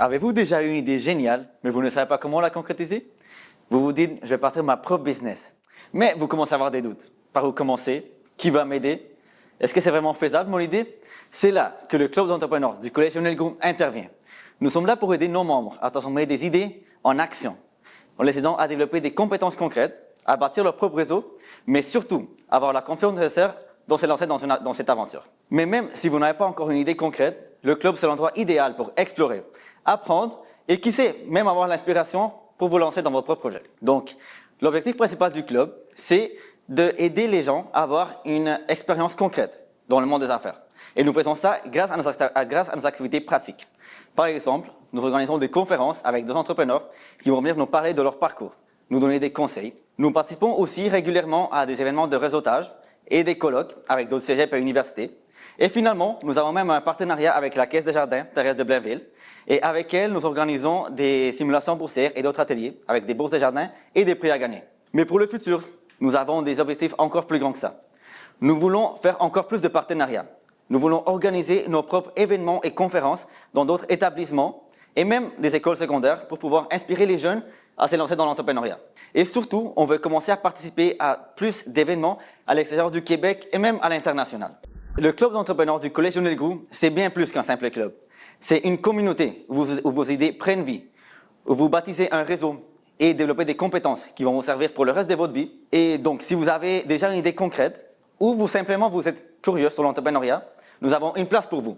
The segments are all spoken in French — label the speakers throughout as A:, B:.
A: Avez-vous déjà eu une idée géniale, mais vous ne savez pas comment la concrétiser? Vous vous dites, je vais partir ma propre business. Mais vous commencez à avoir des doutes. Par où commencer? Qui va m'aider? Est-ce que c'est vraiment faisable, mon idée? C'est là que le club d'entrepreneurs du Collège Lionel Groulx intervient. Nous sommes là pour aider nos membres à transformer des idées en action, en les aidant à développer des compétences concrètes, à bâtir leur propre réseau, mais surtout, avoir la confiance nécessaire dans se lancer dans cette aventure. Mais même si vous n'avez pas encore une idée concrète, le club, c'est l'endroit idéal pour explorer, apprendre et qui sait, même avoir l'inspiration pour vous lancer dans votre propre projet. Donc, l'objectif principal du club, c'est d'aider les gens à avoir une expérience concrète dans le monde des affaires. Et nous faisons ça grâce à nos activités pratiques. Par exemple, nous organisons des conférences avec des entrepreneurs qui vont venir nous parler de leur parcours, nous donner des conseils. Nous participons aussi régulièrement à des événements de réseautage et des colloques avec d'autres cégeps et universités. Et finalement, nous avons même un partenariat avec la Caisse des Jardins, Thérèse de Blainville, et avec elle, nous organisons des simulations boursières et d'autres ateliers avec des bourses des jardins et des prix à gagner. Mais pour le futur, nous avons des objectifs encore plus grands que ça. Nous voulons faire encore plus de partenariats. Nous voulons organiser nos propres événements et conférences dans d'autres établissements et même des écoles secondaires pour pouvoir inspirer les jeunes à se lancer dans l'entrepreneuriat. Et surtout, on veut commencer à participer à plus d'événements à l'extérieur du Québec et même à l'international. Le club d'entrepreneurs du Collège Lionel Groulx, c'est bien plus qu'un simple club. C'est une communauté où vos idées prennent vie, où vous bâtissez un réseau et développez des compétences qui vont vous servir pour le reste de votre vie. Et donc, si vous avez déjà une idée concrète ou vous simplement vous êtes curieux sur l'entrepreneuriat, nous avons une place pour vous.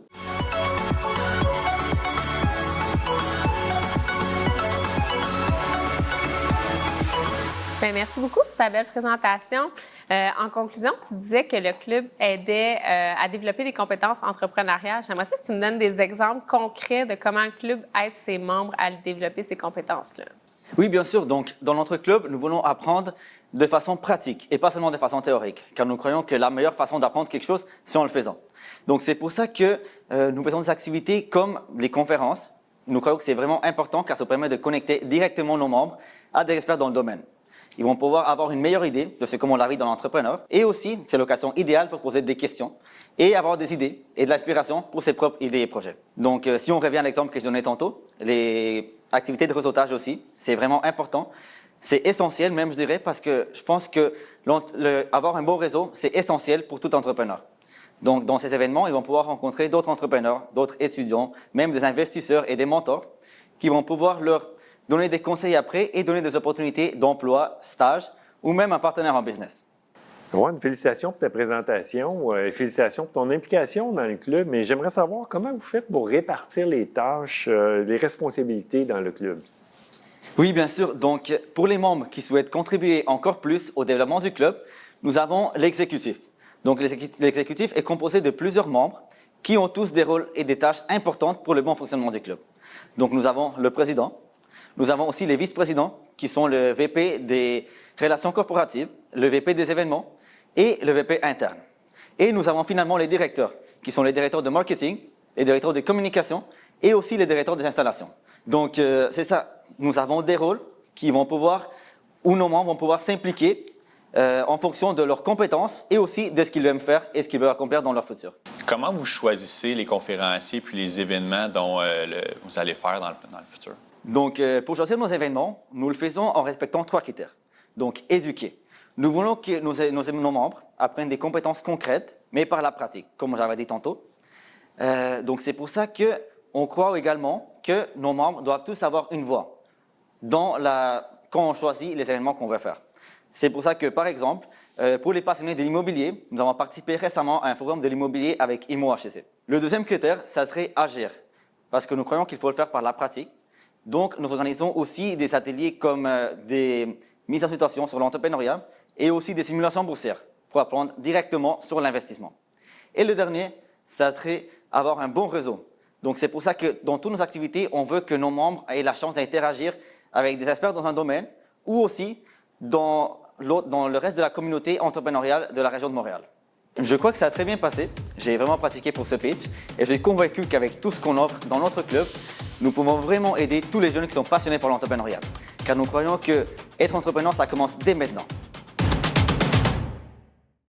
B: Bien, merci beaucoup pour ta belle présentation. En conclusion, tu disais que le club aidait à développer des compétences entrepreneuriales. J'aimerais ça que tu me donnes des exemples concrets de comment le club aide ses membres à développer ces compétences-là.
A: Oui, bien sûr. Donc, dans notre club, nous voulons apprendre de façon pratique et pas seulement de façon théorique, car nous croyons que la meilleure façon d'apprendre quelque chose, c'est en le faisant. Donc, c'est pour ça que nous faisons des activités comme les conférences. Nous croyons que c'est vraiment important car ça permet de connecter directement nos membres à des experts dans le domaine. Ils vont pouvoir avoir une meilleure idée de ce comment la vie dans l'entrepreneur. Et aussi, c'est l'occasion idéale pour poser des questions et avoir des idées et de l'inspiration pour ses propres idées et projets. Donc, si on revient à l'exemple que je donnais tantôt, les activités de réseautage aussi, c'est vraiment important. C'est essentiel même, je dirais, parce que je pense que avoir un bon réseau, c'est essentiel pour tout entrepreneur. Donc, dans ces événements, ils vont pouvoir rencontrer d'autres entrepreneurs, d'autres étudiants, même des investisseurs et des mentors qui vont pouvoir leur donner des conseils après et donner des opportunités d'emploi, stage ou même un partenaire en business.
C: Rohan, félicitations pour ta présentation et félicitations pour ton implication dans le club. Mais j'aimerais savoir comment vous faites pour répartir les tâches, les responsabilités dans le club.
A: Oui, bien sûr. Donc, pour les membres qui souhaitent contribuer encore plus au développement du club, nous avons l'exécutif. Donc, l'exécutif est composé de plusieurs membres qui ont tous des rôles et des tâches importantes pour le bon fonctionnement du club. Donc, nous avons le président. Nous avons aussi les vice-présidents, qui sont le VP des relations corporatives, le VP des événements et le VP interne. Et nous avons finalement les directeurs, qui sont les directeurs de marketing, les directeurs de communication et aussi les directeurs des installations. Donc, c'est ça. Nous avons des rôles qui vont pouvoir, où nos membres vont pouvoir s'impliquer en fonction de leurs compétences et aussi de ce qu'ils aiment faire et ce qu'ils veulent accomplir dans leur futur.
D: Comment vous choisissez les conférenciers puis les événements dont vous allez faire dans le futur?
A: Donc, pour choisir nos événements, nous le faisons en respectant 3 critères. Donc, éduquer. Nous voulons que nos membres apprennent des compétences concrètes, mais par la pratique, comme j'avais dit tantôt. Donc, c'est pour ça qu'on croit également que nos membres doivent tous avoir une voix quand on choisit les événements qu'on veut faire. C'est pour ça que, par exemple, pour les passionnés de l'immobilier, nous avons participé récemment à un forum de l'immobilier avec IMO-HEC. Le deuxième critère, ça serait agir, parce que nous croyons qu'il faut le faire par la pratique. Donc, nous organisons aussi des ateliers comme des mises en situation sur l'entrepreneuriat et aussi des simulations boursières pour apprendre directement sur l'investissement. Et le dernier, ça serait avoir un bon réseau. Donc, c'est pour ça que dans toutes nos activités, on veut que nos membres aient la chance d'interagir avec des experts dans un domaine ou aussi dans le reste de la communauté entrepreneuriale de la région de Montréal. Je crois que ça a très bien passé. J'ai vraiment pratiqué pour ce pitch et je suis convaincu qu'avec tout ce qu'on offre dans notre club, nous pouvons vraiment aider tous les jeunes qui sont passionnés par l'entrepreneuriat. Car nous croyons qu'être entrepreneur, ça commence dès maintenant.